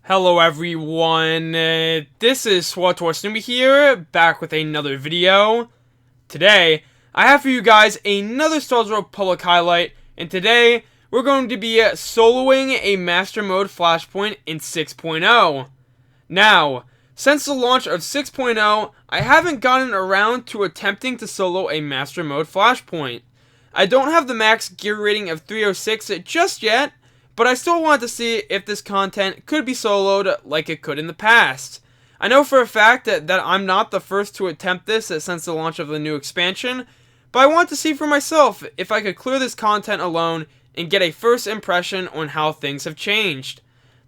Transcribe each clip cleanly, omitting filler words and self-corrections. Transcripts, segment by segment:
Hello everyone, this is SWTOR Snoopy here, back with another video. Today, I have for you guys another Star Wars Republic highlight, and today, we're going to be soloing a Master Mode Flashpoint in 6.0. Now, since the launch of 6.0, I haven't gotten around to attempting to solo a Master Mode Flashpoint. I don't have the max gear rating of 306 just yet, but I still want to see if this content could be soloed like it could in the past. I know for a fact that I'm not the first to attempt this since the launch of the new expansion, but I want to see for myself if I could clear this content alone and get a first impression on how things have changed.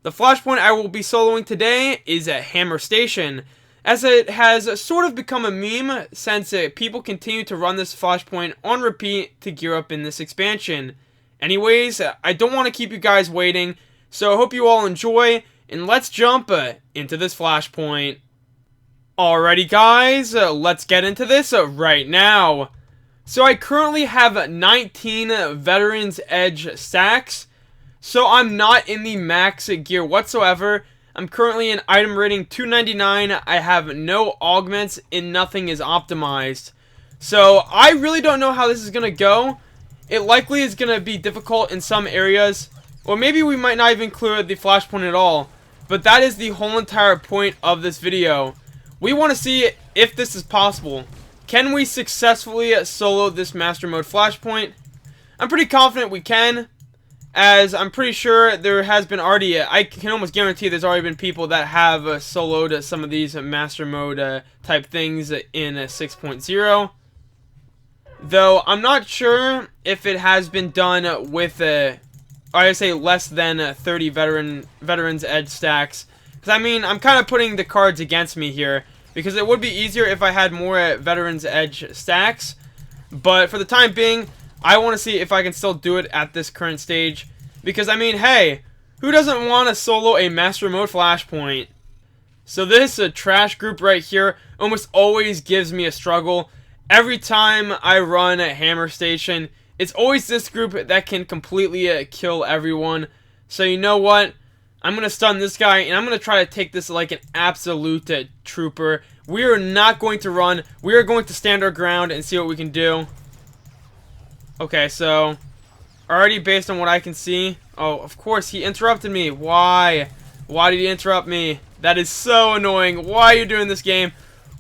The Flashpoint I will be soloing today is at Hammer Station, as it has sort of become a meme since people continue to run this Flashpoint on repeat to gear up in this expansion. Anyways, I don't want to keep you guys waiting, so I hope you all enjoy, and let's jump into this Flashpoint. Alrighty guys, let's get into this right now. So I currently have 19 Veterans Edge stacks, so I'm not in the max gear whatsoever. I'm currently in item rating 299, I have no augments, and nothing is optimized. So I really don't know how this is going to go. It likely is going to be difficult in some areas, or maybe we might not even clear the Flashpoint at all, but that is the whole entire point of this video. We want to see if this is possible. Can we successfully solo this Master Mode Flashpoint? I'm pretty confident we can, as I'm pretty sure there has been already, I can almost guarantee there's already been people that have soloed some of these Master Mode type things in 6.0. Though, I'm not sure if it has been done with, I say less than 30 Veterans Edge stacks. Because, I mean, I'm kind of putting the cards against me here. Because it would be easier if I had more Veterans Edge stacks. But, for the time being, I want to see if I can still do it at this current stage. Because, I mean, hey, who doesn't want to solo a Master Mode Flashpoint? So this trash group right here almost always gives me a struggle. Every time I run at Hammer Station, it's always this group that can completely kill everyone. So you know what? I'm going to stun this guy, and I'm going to try to take this like an absolute trooper. We are not going to run. We are going to stand our ground and see what we can do. Okay, so already based on what I can see. Oh, of course, he interrupted me. Why? Why did he interrupt me? That is so annoying. Why are you doing this game?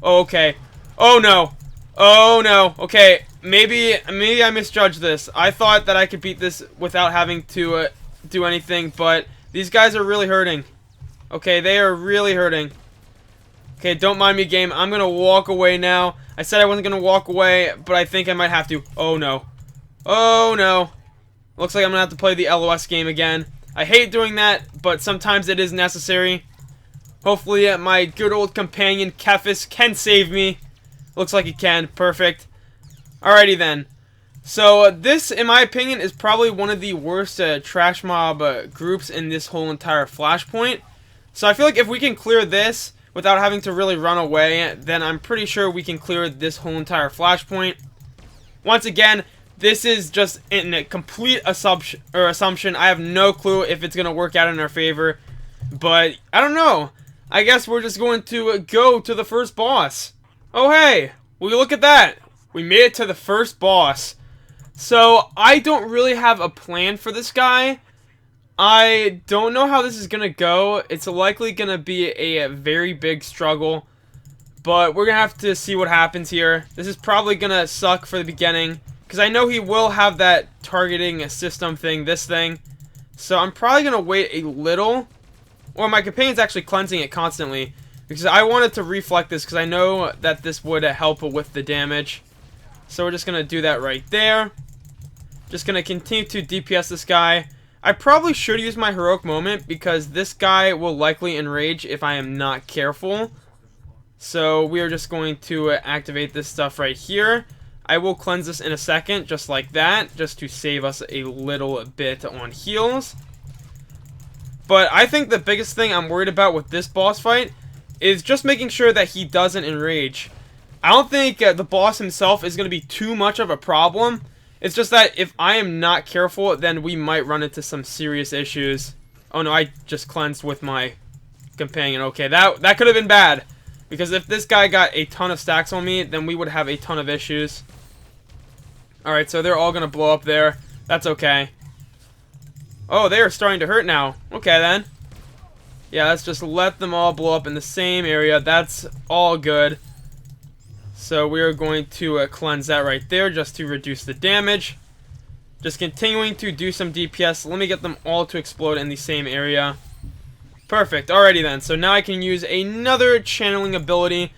Oh, okay. Oh, no. Oh no, okay, maybe I misjudged this. I thought that I could beat this without having to do anything, but these guys are really hurting. Okay, they are really hurting. Okay, don't mind me, game. I'm gonna walk away now. I said I wasn't gonna walk away, but I think I might have to. Oh no. Oh no. Looks like I'm gonna have to play the LOS game again. I hate doing that, but sometimes it is necessary. Hopefully my good old companion Kephis can save me. Looks like it can. Perfect. Alrighty then. So this, in my opinion, is probably one of the worst trash mob groups in this whole entire Flashpoint. So I feel like if we can clear this without having to really run away, then I'm pretty sure we can clear this whole entire Flashpoint. Once again, this is just in a complete assumption. I have no clue if it's going to work out in our favor. But I don't know. I guess we're just going to go to the first boss. Oh hey, will you look at that? We made it to the first boss. So, I don't really have a plan for this guy. I don't know how this is gonna go. It's likely gonna be a very big struggle. But we're gonna have to see what happens here. This is probably gonna suck for the beginning, because I know he will have that targeting system thing, this thing. So, I'm probably gonna wait a little. Or my companion's actually cleansing it constantly. Because I wanted to reflect this, because I know that this would help with the damage. So we're just going to do that right there. Just going to continue to DPS this guy. I probably should use my heroic moment, because this guy will likely enrage if I am not careful. So we are just going to activate this stuff right here. I will cleanse this in a second, just like that, just to save us a little bit on heals. But I think the biggest thing I'm worried about with this boss fight is just making sure that he doesn't enrage. I don't think the boss himself is going to be too much of a problem. It's just that if I am not careful, then we might run into some serious issues. Oh no, I just cleansed with my companion. Okay, that could have been bad. Because if this guy got a ton of stacks on me, then we would have a ton of issues. Alright, so they're all going to blow up there. That's okay. Oh, they are starting to hurt now. Okay, then. Yeah, let's just let them all blow up in the same area. That's all good. So we are going to cleanse that right there just to reduce the damage. Just continuing to do some DPS. Let me get them all to explode in the same area. Perfect. Alrighty then. So now I can use another channeling ability.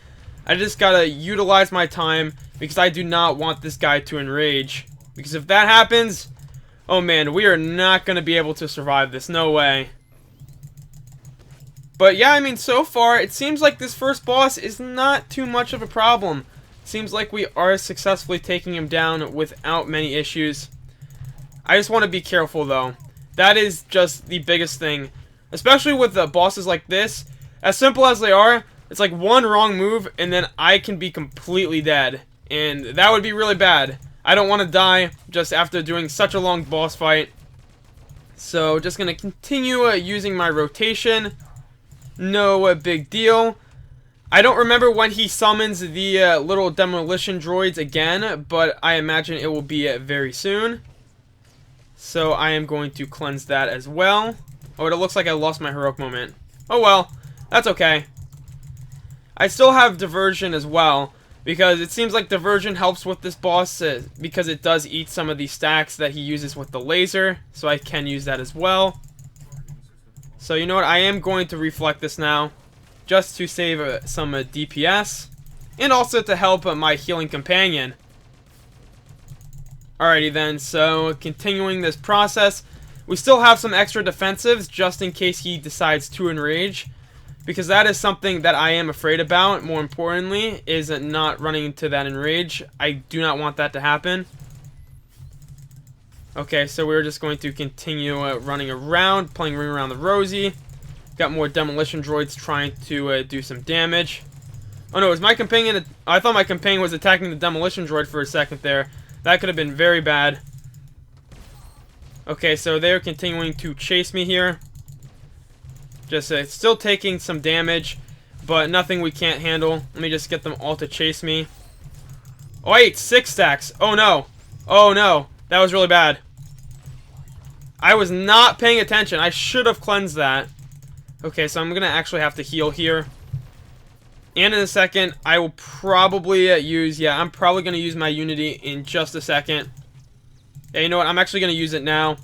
I just gotta utilize my time because I do not want this guy to enrage. Because if that happens, oh man, we are not gonna be able to survive this. No way. But yeah, I mean, so far, it seems like this first boss is not too much of a problem. Seems like we are successfully taking him down without many issues. I just want to be careful, though. That is just the biggest thing. Especially with the bosses like this. As simple as they are, it's like one wrong move, and then I can be completely dead. And that would be really bad. I don't want to die just after doing such a long boss fight. So, just going to continue using my rotation. No big deal. I don't remember when he summons the little demolition droids again, but I imagine it will be very soon. So I am going to cleanse that as well. Oh, it looks like I lost my heroic moment. Oh well, that's okay. I still have diversion as well, because it seems like diversion helps with this boss, because it does eat some of the stacks that he uses with the laser, so I can use that as well. So you know what, I am going to reflect this now, just to save some DPS, and also to help my healing companion. Alrighty then, so continuing this process, we still have some extra defensives, just in case he decides to enrage, because that is something that I am afraid about, more importantly, is not running into that enrage. I do not want that to happen. Okay, so we're just going to continue running around, playing Ring Around the Rosie. Got more demolition droids trying to do some damage. Oh no, is my companion... I thought my companion was attacking the demolition droid for a second there. That could have been very bad. Okay, so they're continuing to chase me here. Just still taking some damage, but nothing we can't handle. Let me just get them all to chase me. Oh wait, 6 stacks. Oh no. Oh no. That was really bad. I was not paying attention. I should have cleansed that. Okay, so I'm going to actually have to heal here. And in a second, I will probably use... Yeah, I'm probably going to use my Unity in just a second. Yeah, you know what? I'm actually going to use it now.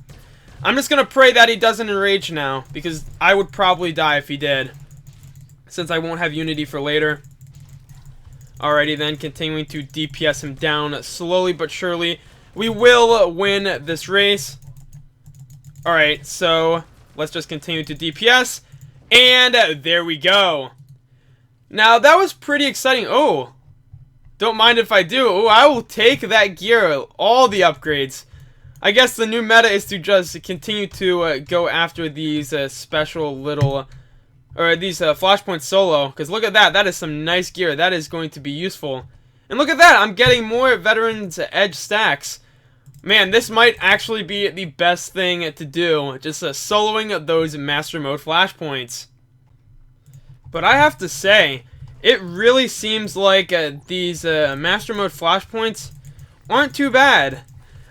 I'm just going to pray that he doesn't enrage now, because I would probably die if he did, since I won't have Unity for later. Alrighty then, continuing to DPS him down slowly but surely. We will win this race. Alright, so let's just continue to DPS. And there we go. Now, that was pretty exciting. Oh, don't mind if I do. Oh, I will take that gear. All the upgrades. I guess the new meta is to just continue to go after these special little... Or these Flashpoint solo. Because look at that. That is some nice gear. That is going to be useful. And look at that. I'm getting more Veterans Edge stacks. Man, this might actually be the best thing to do. Just soloing those Master Mode Flashpoints. But I have to say, it really seems like these Master Mode Flashpoints aren't too bad.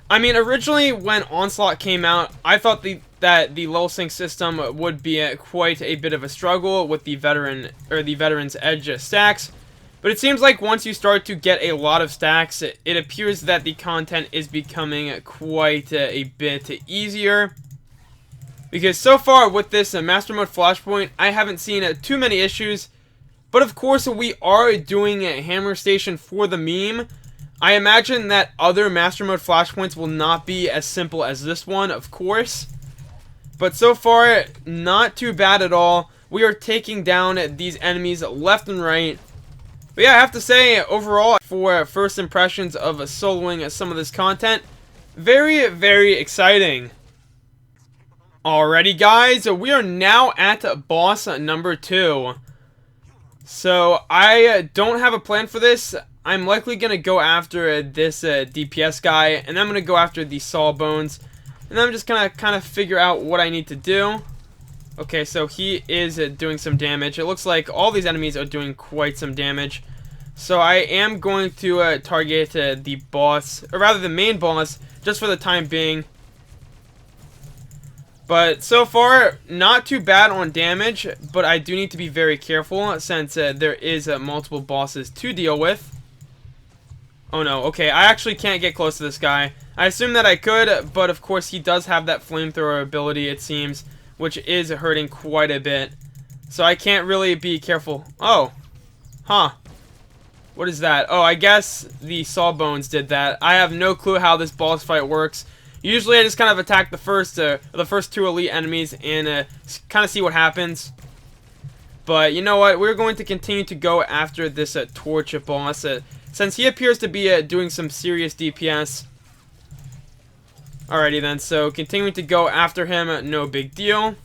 I mean, originally when Onslaught came out, I thought that the level sync system would be quite a bit of a struggle with the Veterans Edge stacks. But it seems like once you start to get a lot of stacks, it appears that the content is becoming quite a bit easier. Because so far with this Master Mode Flashpoint, I haven't seen too many issues. But of course, we are doing a Hammer Station for the meme. I imagine that other Master Mode Flashpoints will not be as simple as this one, of course. But so far, not too bad at all. We are taking down these enemies left and right. But yeah, I have to say, overall, for first impressions of soloing some of this content, very, very exciting. Alrighty, guys, we are now at boss number 2. So, I don't have a plan for this. I'm likely going to go after this DPS guy, and I'm going to go after the Sawbones. And I'm just going to kind of figure out what I need to do. Okay, so he is doing some damage. It looks like all these enemies are doing quite some damage. So I am going to target the boss, or rather the main boss, just for the time being. But so far, not too bad on damage, but I do need to be very careful since there is multiple bosses to deal with. Oh no, okay, I actually can't get close to this guy. I assume that I could, but of course he does have that flamethrower ability, it seems, which is hurting quite a bit. So I can't really be careful. Oh. Huh. What is that? Oh, I guess the Sawbones did that. I have no clue how this boss fight works. Usually I just kind of attack the first two elite enemies and kind of see what happens. But you know what? We're going to continue to go after this torch boss since he appears to be doing some serious DPS. Alrighty then, so continuing to go after him, no big deal.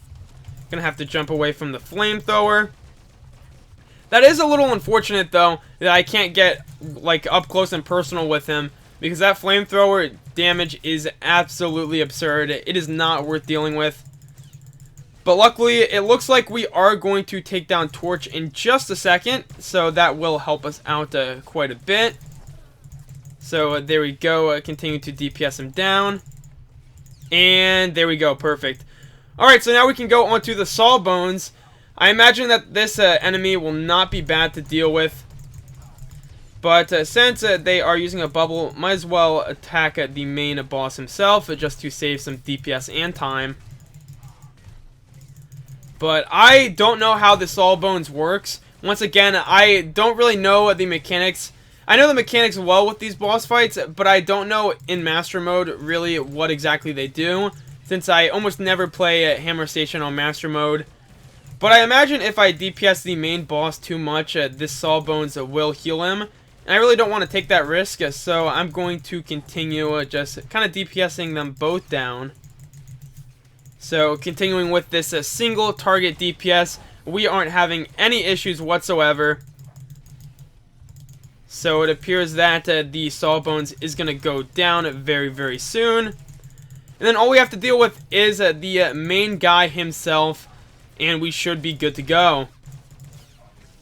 Gonna have to jump away from the flamethrower. That is a little unfortunate though, that I can't get like up close and personal with him, because that flamethrower damage is absolutely absurd. It is not worth dealing with. But luckily, it looks like we are going to take down Torch in just a second, so that will help us out quite a bit. So there we go, continue to DPS him down. And there we go, perfect. Alright, so now we can go on to the Sawbones. I imagine that this enemy will not be bad to deal with. But since they are using a bubble, might as well attack the main boss himself just to save some DPS and time. But I don't know how the Sawbones works. Once again, I don't really know the mechanics. I know the mechanics well with these boss fights, but I don't know in Master Mode really what exactly they do, since I almost never play Hammer Station on Master Mode. But I imagine if I DPS the main boss too much, this Sawbones will heal him. And I really don't want to take that risk, so I'm going to continue just kind of DPSing them both down. So continuing with this single target DPS, we aren't having any issues whatsoever. So it appears that the Sawbones is going to go down very, very soon. And then all we have to deal with is the main guy himself, and we should be good to go.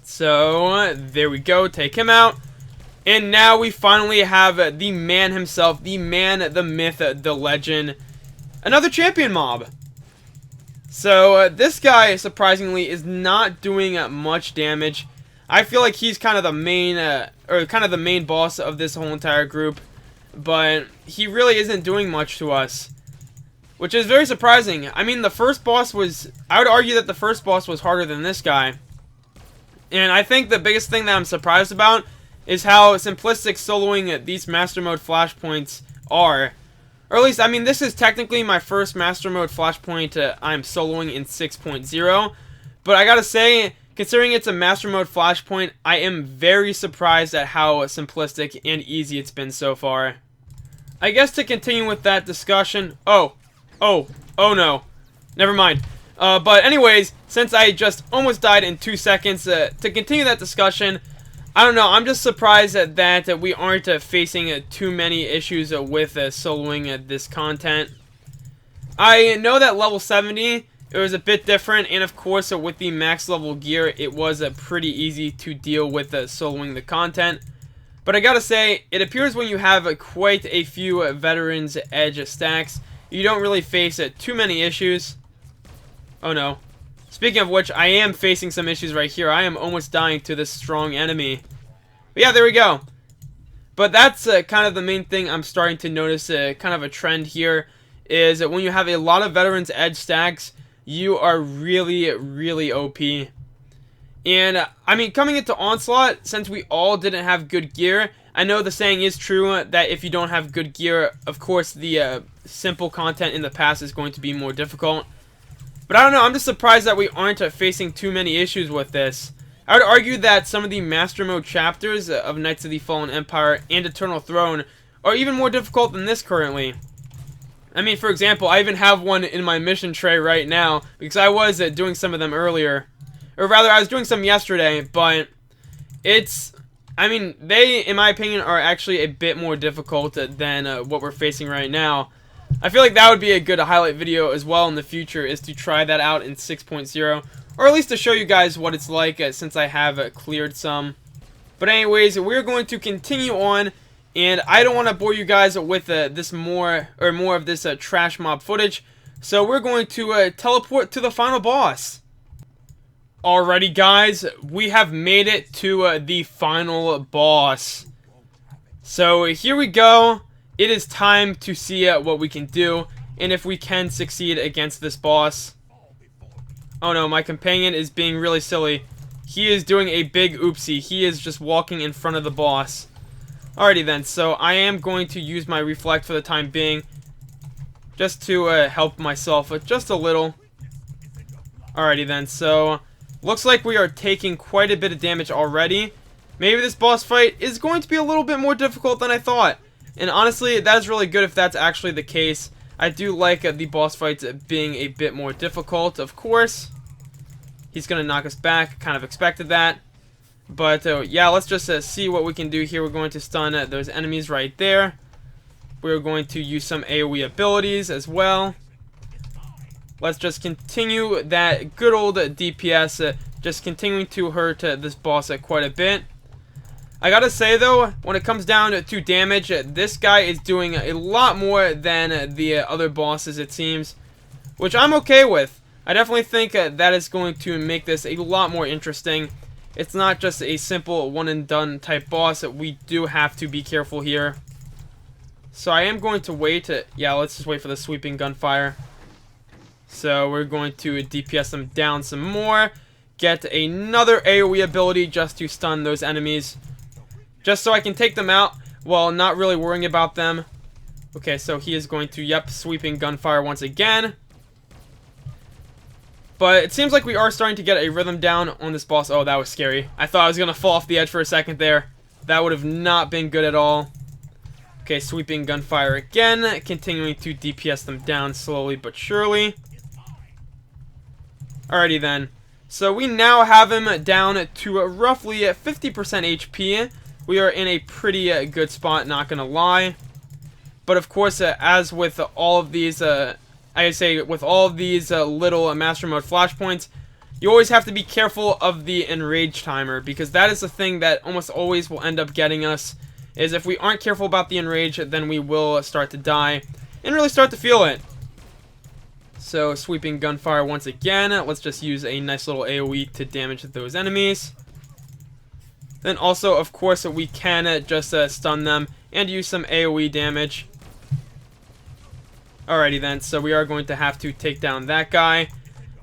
So there we go, take him out. And now we finally have the man himself, the man, the myth, the legend, another champion mob. So this guy, surprisingly, is not doing much damage. I feel like he's kind of the main, boss of this whole entire group, but he really isn't doing much to us, which is very surprising. I mean, the first boss was, I would argue that the first boss was harder than this guy, and I think the biggest thing that I'm surprised about is how simplistic soloing these Master Mode Flashpoints are. Or at least, I mean, this is technically my first Master Mode Flashpoint I'm soloing in 6.0, but I gotta say, considering it's a Master Mode Flashpoint, I am very surprised at how simplistic and easy it's been so far. I guess to continue with that discussion... Oh no. Never mind. But anyways, since I just almost died in 2 seconds, to continue that discussion, I don't know, I'm just surprised that we aren't facing too many issues with soloing this content. I know that level 70... it was a bit different, and of course with the max level gear, it was pretty easy to deal with soloing the content. But I gotta say, it appears when you have quite a few Veterans Edge stacks, you don't really face too many issues. Oh no. Speaking of which, I am facing some issues right here. I am almost dying to this strong enemy. But yeah, there we go. But that's kind of the main thing I'm starting to notice, kind of a trend here, is that when you have a lot of Veterans Edge stacks, you are really, really OP. And, I mean, coming into Onslaught, since we all didn't have good gear, I know the saying is true that if you don't have good gear, of course, the simple content in the past is going to be more difficult. But I don't know, I'm just surprised that we aren't facing too many issues with this. I would argue that some of the Master Mode chapters of Knights of the Fallen Empire and Eternal Throne are even more difficult than this currently. I mean, for example, I even have one in my mission tray right now, because I was doing some of them earlier. Or rather, I was doing some yesterday, but it's... I mean, they, in my opinion, are actually a bit more difficult than what we're facing right now. I feel like that would be a good highlight video as well in the future, is to try that out in 6.0, or at least to show you guys what it's like since I have cleared some. But anyways, we're going to continue on, and I don't want to bore you guys with this more of this trash mob footage, so we're going to teleport to the final boss. Alrighty guys, we have made it to the final boss. So here we go. It is time to see what we can do, and if we can succeed against this boss. Oh no, my companion is being really silly. He is doing a big oopsie. He is just walking in front of the boss. Alrighty then, so I am going to use my reflect for the time being, just to help myself just a little. Alrighty then, so looks like we are taking quite a bit of damage already. Maybe this boss fight is going to be a little bit more difficult than I thought. And honestly, that is really good if that's actually the case. I do like the boss fights being a bit more difficult, of course. He's going to knock us back. Kind of expected that. But yeah, let's just see what we can do here. We're going to stun those enemies right there. We're going to use some AoE abilities as well. Let's just continue that good old DPS, just continuing to hurt this boss quite a bit. I gotta say though, when it comes down to damage, this guy is doing a lot more than the other bosses, it seems, which I'm okay with. I definitely think that is going to make this a lot more interesting. It's not just a simple one and done type boss. We do have to be careful here. So I am going to wait. Yeah, let's just wait for the sweeping gunfire. So we're going to DPS them down some more. Get another AoE ability just to stun those enemies. Just so I can take them out while not really worrying about them. Okay, so he is going to, yep, sweeping gunfire once again. But it seems like we are starting to get a rhythm down on this boss. Oh, that was scary. I thought I was going to fall off the edge for a second there. That would have not been good at all. Okay, sweeping gunfire again. Continuing to DPS them down slowly but surely. Alrighty then. So we now have him down to roughly 50% HP. We are in a pretty good spot, not gonna lie. But of course, as with all of these, with all of these little Master Mode flashpoints, you always have to be careful of the Enrage Timer, because that is the thing that almost always will end up getting us. Is if we aren't careful about the Enrage, then we will start to die and really start to feel it. So sweeping gunfire once again. Let's just use a nice little AoE to damage those enemies. Then also, of course, we can just stun them and use some AoE damage. Alrighty then, so we are going to have to take down that guy.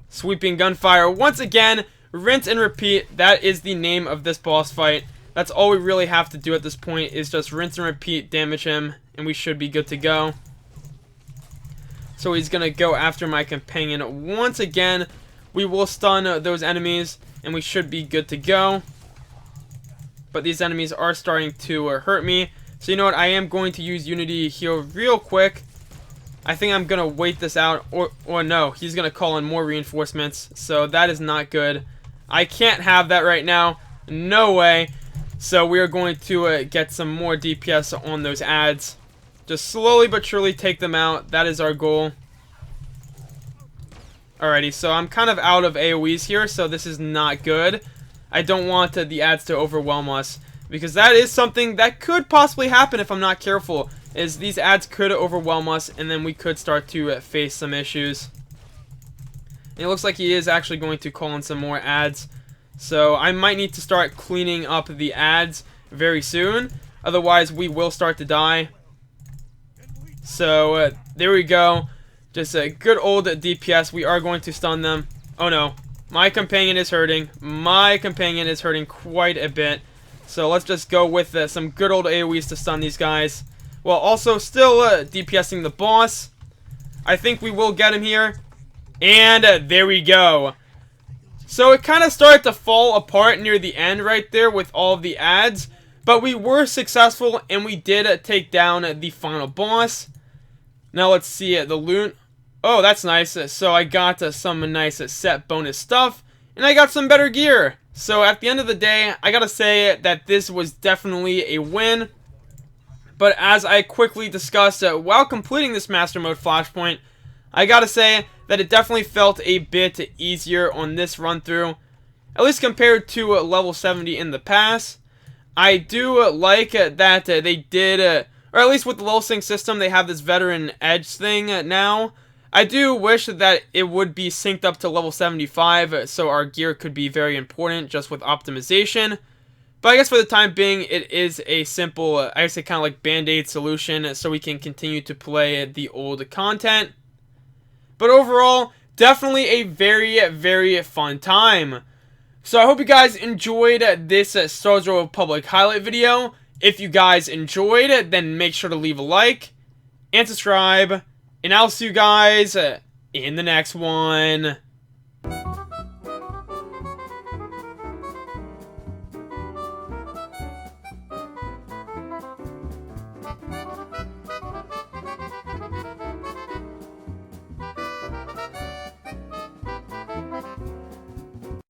Sweeping gunfire once again. Rinse and repeat. That is the name of this boss fight. That's all we really have to do at this point, is just rinse and repeat, damage him, and we should be good to go. So he's going to go after my companion once again. We will stun those enemies, and we should be good to go. But these enemies are starting to hurt me. So you know what, I am going to use Unity heal real quick. I think I'm going to wait this out. Or no, he's going to call in more reinforcements. So that is not good. I can't have that right now. No way. So we are going to get some more DPS on those ads. Just slowly but surely take them out. That is our goal. Alrighty, so I'm kind of out of AoEs here, so this is not good. I don't want the ads to overwhelm us, because that is something that could possibly happen if I'm not careful, is these ads could overwhelm us, and then we could start to face some issues. And it looks like he is actually going to call in some more ads, so I might need to start cleaning up the ads very soon, otherwise we will start to die. So there we go, just a good old DPS. We are going to stun them. Oh no. My companion is hurting. My companion is hurting quite a bit. So let's just go with some good old AoEs to stun these guys. While also still DPSing the boss. I think we will get him here. And there we go. So it kind of started to fall apart near the end right there with all of the ads. But we were successful and we did take down the final boss. Now let's see the loot. Oh, that's nice. So I got some nice set bonus stuff, and I got some better gear. So at the end of the day, I gotta say that this was definitely a win. But as I quickly discussed while completing this Master Mode Flashpoint, I gotta say that it definitely felt a bit easier on this run through, at least compared to level 70 in the past. I do like that they did, or at least with the level sync system, they have this veteran edge thing now. I do wish that it would be synced up to level 75, so our gear could be very important just with optimization. But I guess for the time being, it is a simple, I would say kind of like band-aid solution, so we can continue to play the old content. But overall, definitely a very, very fun time. So I hope you guys enjoyed this Star Wars Republic highlight video. If you guys enjoyed it, then make sure to leave a like and subscribe. And I'll see you guys in the next one.